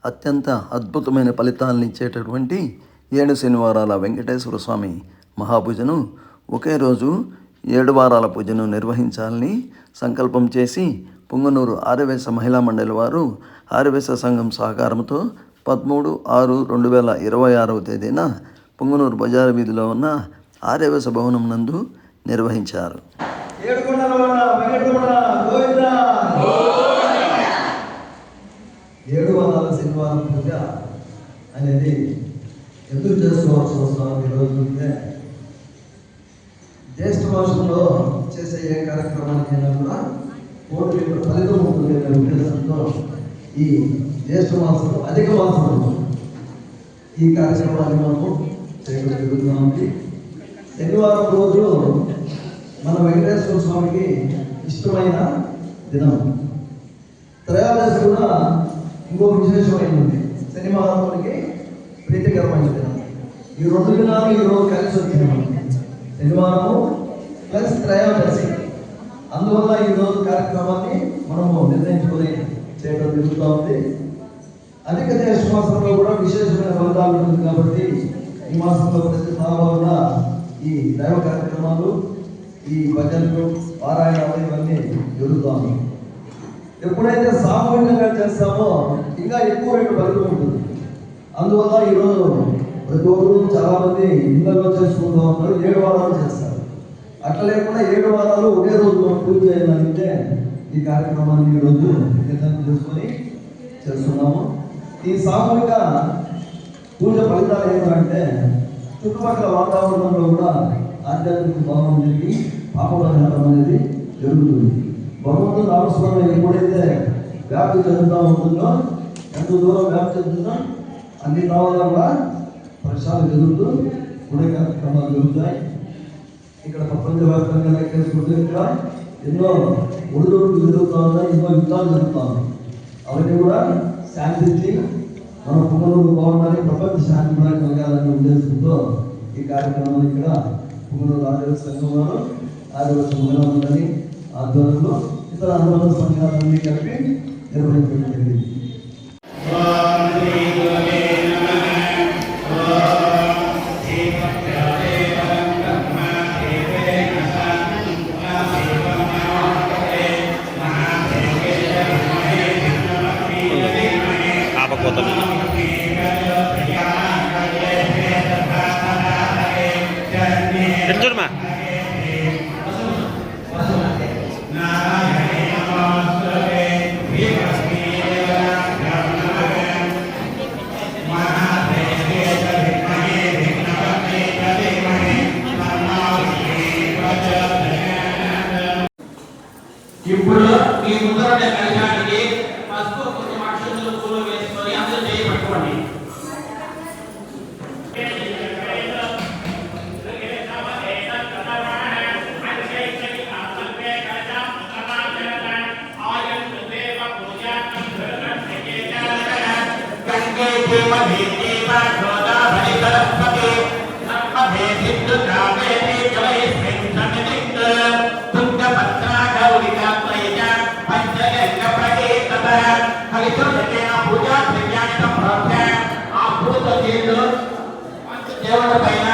అత్యంత అద్భుతమైన ఫలితాలను ఇచ్చేటటువంటి 7 శనివారాల వెంకటేశ్వర స్వామి మహాపూజను ఒకే రోజు 7 వారాల పూజను నిర్వహించాలని సంకల్పం చేసి పుంగనూరు ఆర్యవేశ మహిళా మండలి వారు ఆర్యవేశ సంఘం సహకారంతో 13/6/2026 తేదీన పుంగనూరు బజారు వీధిలో ఉన్న ఆర్యవేశ భవనం నందు నిర్వహించారు. 7 వారాల శనివారం పూజ అనేది ఎందుకు చేసుకోవాల్సి వస్తాం ఈరోజు అంటే, జ్యేష్ఠ మాసంలో చేసే ఏ కార్యక్రమానికైనా కూడా కోటి లీటర్ ఫలితం ఉంటుంది అనే ఉద్దేశంతో ఈ జ్యేష్ఠ మాసం అధిక మాసంలో ఈ కార్యక్రమాన్ని మనము చేయడం జరుగుతుంది. శనివారం రోజు మన వెంకటేశ్వర స్వామికి ఇష్టమైన దినం. త్రయోదశి కూడా ఇంకో విశేషమైనది, శనివారానికి ప్రీతికరమైన దినం. ఈ 2 దినాలు ఈరోజు కలిసి వచ్చినాము, శనివారము ప్లస్ త్రయోదశి. అందువల్ల ఈరోజు కార్యక్రమాన్ని మనము నిర్ణయించుకొని చేయడం జరుగుతూ ఉంది. అధిక జ్యేష్ఠ మాసంలో కూడా విశేషమైన ఫలితాలు ఉంటుంది కాబట్టి ఈ మాసంలో ప్రతి సాధారణ ఈ దైవ కార్యక్రమాలు, ఈ భజనలు, పారాయణాలు ఇవన్నీ జరుగుతాము. ఎప్పుడైతే సామూహికంగా చేస్తామో ఇంకా ఎక్కువ రేటు ఫలితం ఉంటుంది. అందువల్ల ఈరోజు ప్రతి ఒక్కరు చాలామంది ఇళ్ళలో చేసుకుంటూ ఉంటారు, 7 వారాలు చేస్తారు. అట్లా లేకుండా 7 వారాలు ఒకే రోజు మనం పూజ చేయాలంటే ఈ కార్యక్రమాన్ని ఈరోజు నిర్ణయం చేసుకొని చేస్తున్నాము. ఈ సామూహిక పూజ ఫలితాలు ఏంటంటే, చుట్టుపక్కల వాతావరణంలో కూడా ఆధ్యాత్మిక భావం జరిగి పాపపరిహారం అనేది జరుగుతుంది. భగవంతుడు నామస్మరణ ఎప్పుడైతే వ్యాప్తి చెందుతూ ఉంటుందో, ఎంత దూరం వ్యాప్తి చెందుతుందో అన్ని భావాలు కూడా ప్రశాంతి జరుగుతూ పుణ్య కార్యక్రమాలు జరుగుతాయి. ఇక్కడ ప్రపంచవ్యాప్తంగా లెక్కేసుకుంటే ఇక్కడ ఎన్నో ఒడిదొడుకులు జరుగుతూ ఉన్నాయి, ఎన్నో యుద్ధాలు జరుగుతూ ఉన్నాయి. అవన్నీ కూడా శాంతించి మన పుంగనూరు బాగుండాలి, ప్రపంచ శాంతి కూడా కలగాలనే ఉద్దేశంతో ఈ కార్యక్రమాలు ఇక్కడ పుంగనూరు ఆదివాసీ సంఘం వారు, ఆదివాసీ మహిళా మండలి ఆధ్వర్యంలో ఇతర అందరూ సంఘాలన్నీ కలిపి నిర్వహించడం జరిగింది. ఇప్పుడు మీ ముందర కలిశానికి పసుపు కొంచెం అక్షంతలు పూలు వేసుకొని అందరూ చేయి పట్టుకోండి. దేవుళ్ళ పైన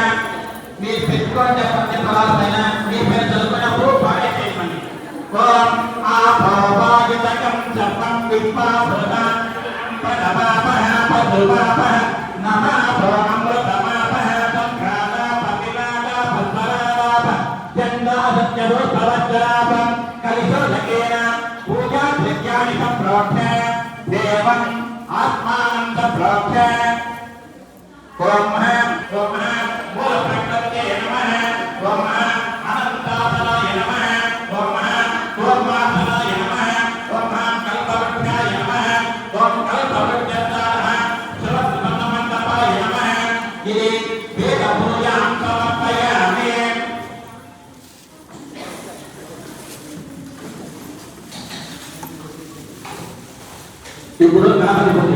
మీరు పెట్టుకోండి, పంచఫలాల పైన మీ పేరు చదువుకున్నప్పుడు బాగా చేయమండి. ఓం ఆభావాయుతకం సర్వం విశ్వాసః పదవాపః పదువాపః నమః అమృతమాపః సంఘానాప వినాదాప స్వరాదాప చందాసత్యదో భవద్రాపం కలిశోదకేన పూజా ద్రవ్యాణి సంప్రోక్ష దేవం ఆత్మానం సంప్రోక్ష. ఓం ఓం మూల ప్రకృతే నమః. ఓం అనంతాతలాయ నమః. ఓం కూర్మాతలాయ నమః. ఓం కల్పవృక్షాయ నమః. ఓం కల్పవృక్షాయ సురస్వతమండపాయ నమః. ఇది వేద పూజాం సమర్పయామి. ఇప్పుడు గణపతి పూజ,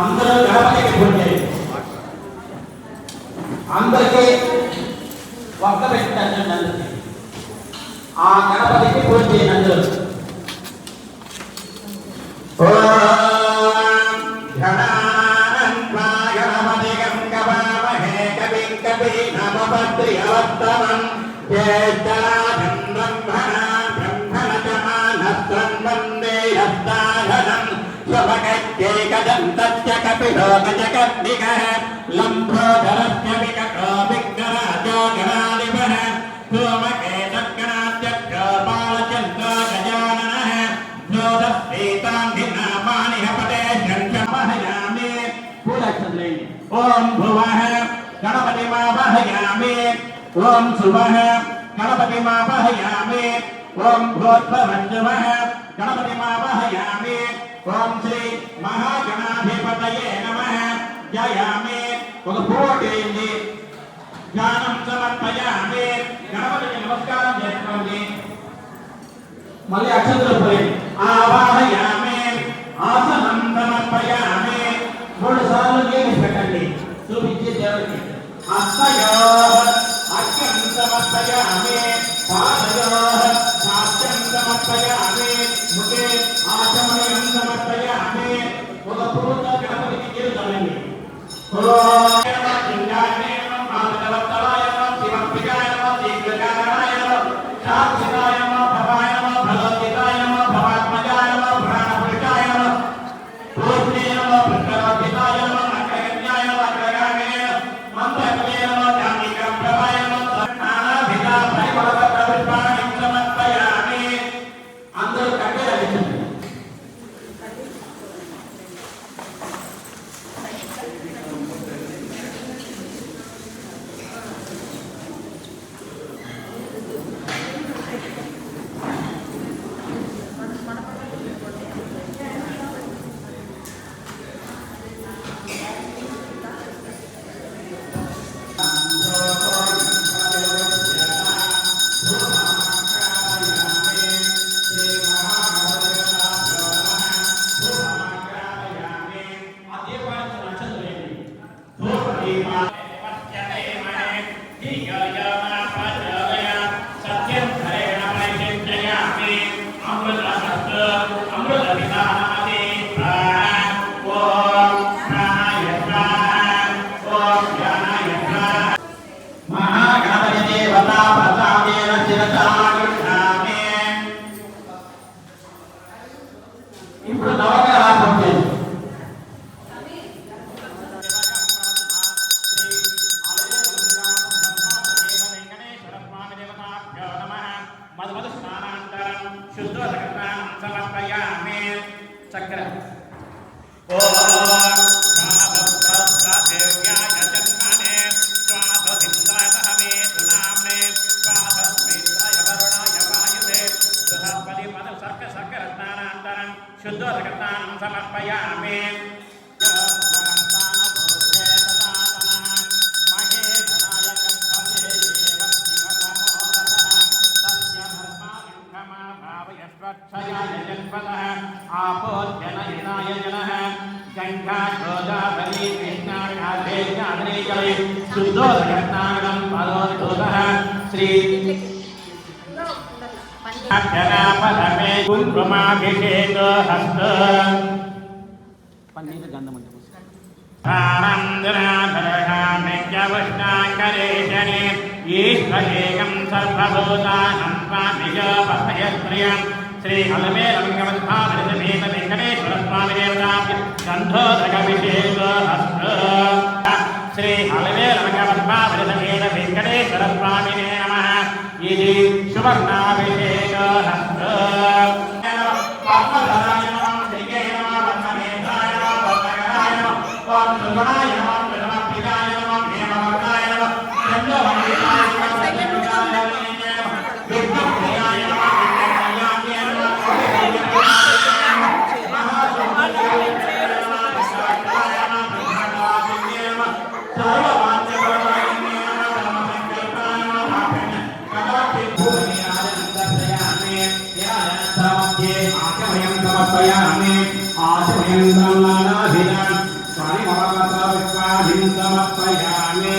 అందరూ గణపతికి పూజ, అందరికీ ఒక్క పెట్టండి. ఆ గణపతికి పూజ చేయండి అందరూ. శ్రీయవత్తమం జ్యేష్ఠరాజం బ్రహ్మణాం వందే హస్తాఘనం స్వభగత్యేకదంతస్య కపిలోకజగద్దిగః లంబోదరస్య వికటో విఘ్నరాజో గణాధిపః ధూమకేతగణాధ్యక్షో బాలచంద్రో గజాననః జ్యోతిష్ఠీతాంధినామాని హపతే శంఖమహయామి పూలక్షద్రేణి ఓం భువః గణపతిమావహయామి ఓం శుభః గణపతిమావహయామి ఓం భూర్భువః గణపతిమావహయామి ఓం శ్రీ మహాగణాధిపతయే నమః జయామి ఒక పూటేంది జ్ఞానం సమర్పయామి గణపతికి నమస్కారం చేసుకోండి మళ్ళీ అక్షంతలు పోయి ఆవాహయామి ఆసనం సమర్పయామి 3 సార్లు నీళ్ళు పెట్టండి చూపించి దేవుడికి హస్తయో అర్ఘ్యం సమర్పయామి పాదయో సాక్ష్యం సమర్పయామి ముఖే ఆచమనీయం సమర్పయామి ఒక పూర్ణ గణపతికి నీళ్ళు చల్లండి ఓం లింగాయ నమః మాధవతరాయ నమః శివప్రియాయ నమః శీఘ్రకారాయ నమః శాంతిదాయ నమః భవాయ నమః భగవద్గీతాయ నమః భవాత్మజాయ నమః ప్రాణపురుషాయ నమః పూర్ణే నమః ప్రకృతితాయ నమః అగ్రగణ్యాయ నమః అగ్రగామినే మంత్రకలే నమః జ్ఞానికం ప్రభాయ నమః నానాభిధ పరిమళపత్ర పుష్పాణి సమర్పయామి అందరూ కట్టెలు అందించండి ఇప్పుడు నవగ్రహాలు చక్ర శుద్ధోదకర్తానం సమర్పయామి ఆపోజనయనాయ జనః గంగా గోదావరి కృష్ణా కావేరీ శుద్ధోదకర్తానం పరోదోదః శ్రీ అక్షరాపరమే కుంకుమాభిషేక హస్త పన్నీర్ గంధం ఆనందరాధరహామిజ్ఞవష్టాకరేశనే ఈశ్వరేకం సర్వభూతానం స్వామిజోపయత్రియం శ్రీ అలమేలంగమద్భావరిసమేత వెంకటేశ్వర స్వామి దేవతాభ్య గంధోదకాభిషేక హస్త శ్రీ అలమేలంగమద్భావరిసమేత వెంకటేశ్వర స్వామినే నమః ఇది సువర్ణాభిషేక హస్త పద్మధరాయ నమః శ్రీకే నమః పద్మనేత్రాయ నమః పద్మగణాయ నమః ఓం సుగుణాయ నమః ప్రథమప్రియాయ నమః హేమవర్ణాయ నమః చంద్రవందితాయ నమః సత్యప్రదాయ నమః విఘ్నప్రియాయ నమః విఘ్నప్రియాయ నమః మహాసుందరాయ నమః విశాఖాయ నమః బ్రహ్మణాయ నమః సర్వవాంఛపరాయ నమః ధర్మసంకల్పాయ నమః సమర్పయామి ఆచమయం సమ్మానాభిధం స్వామిమవసవిశ్వాధిం సమర్పయామి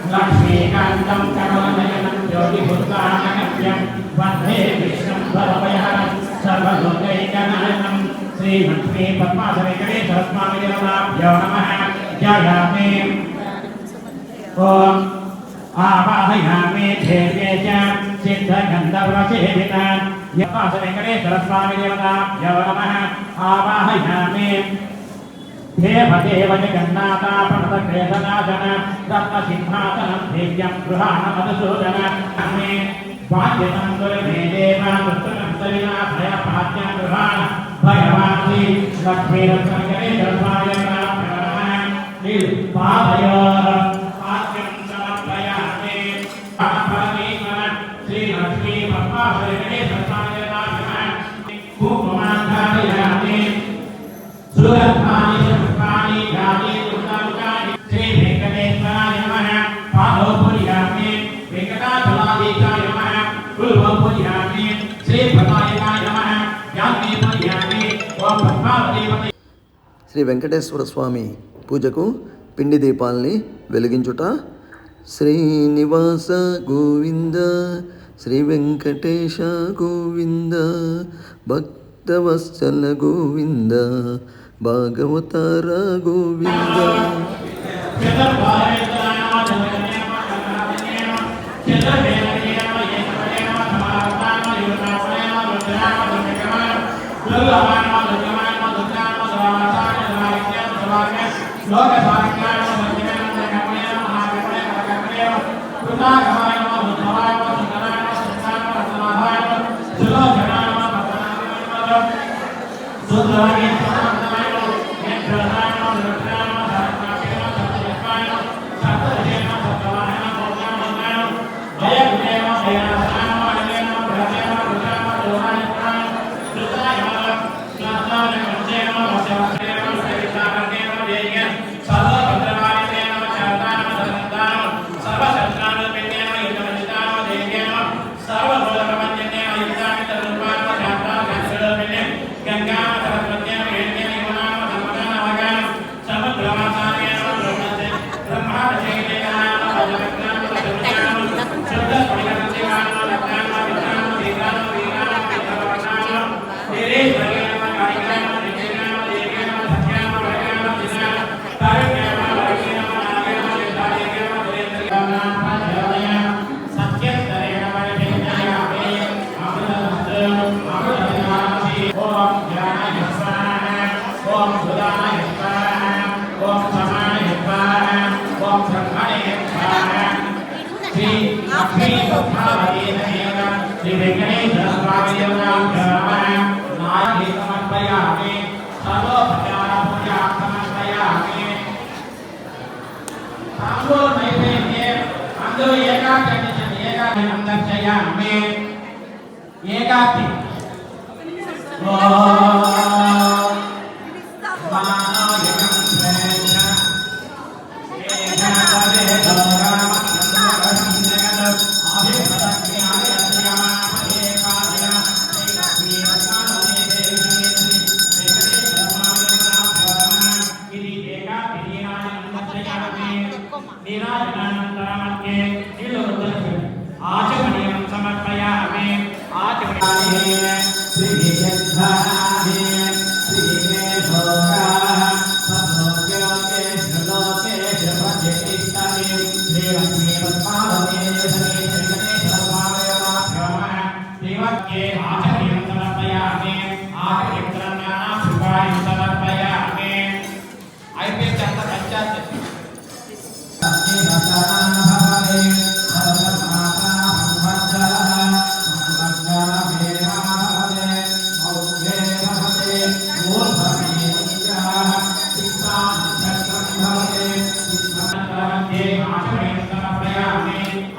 लक्ष्मीकान्तं कमलनयनं ज्योतिभूतानगम्यं वन्दे विष्णुं भवभयहरं सर्वलोकैकनाथं श्रीलक्ष्मी पद्मासनवेङ्कटेश्वरस्वामिदेवताभ्यो नमः। जयामि ॐ आवाहयामि धैर्ये च सिद्धगन्धर्वसेवितान् पद्मासनवेङ्कटेश्वरस्वामिदेवताभ्यो नमः। आवाहयामि देवदेव जगन्नाथा प्रणतक्लेशनाशन रत्नसिंहासनं दिव्यं गृहाण मधुसूदन मे वाद्यतं कुरुमे देवा दुष्टकर्तविनाशय पाद्यं गृहाण भगवान् लक्ष्मीरत्नगणेशस्वामिदेवताभ्यो पादयोः पाद्यं समर्पयामि। श्रीलक्ष्मी पद्मासनगणेशस्वामिदेवताभ्यो कुङ्कुमाधारयामि। सुरत्नानि शस्त्राणि गानि दुर्गानि श्री वेंकटेश्वराय नमः। पादोपुर्यामि वेंकटाचलाधीशाय नमः। कुलवपुर्यामि श्री पद्मायकाय नमः। याज्ञीपुर्यामि ओम पद्मावतीपते। శ్రీ వెంకటేశ్వర స్వామి పూజకు పిండి దీపాల్ని వెలిగించుట. శ్రీనివాస గోవింద శ్రీ వెంకటేశ గోవింద భక్తవత్సల గోవింద భాగవతార గోవింద.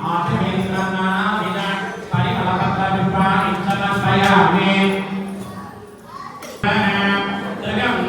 आचमेन्द्रनाथ परिमलपत्र समर्पयामि जगं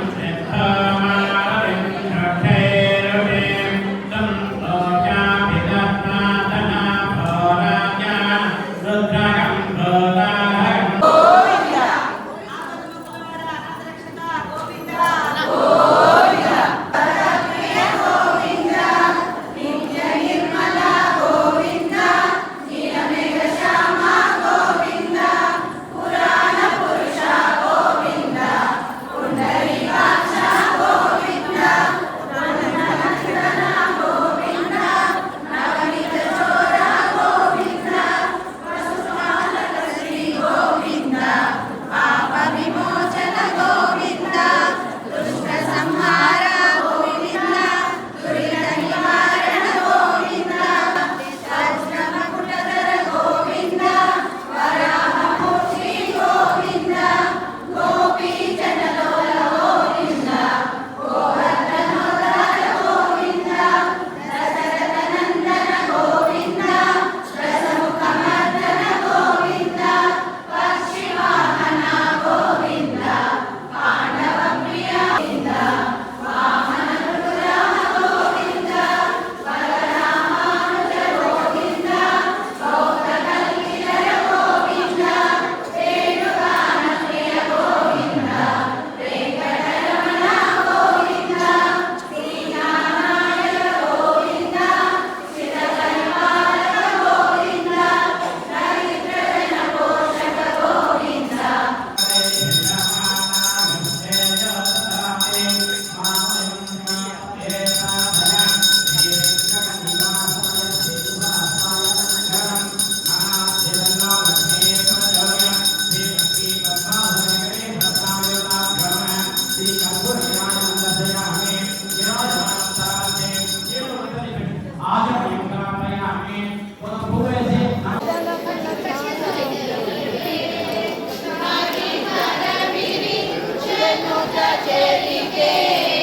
Cerike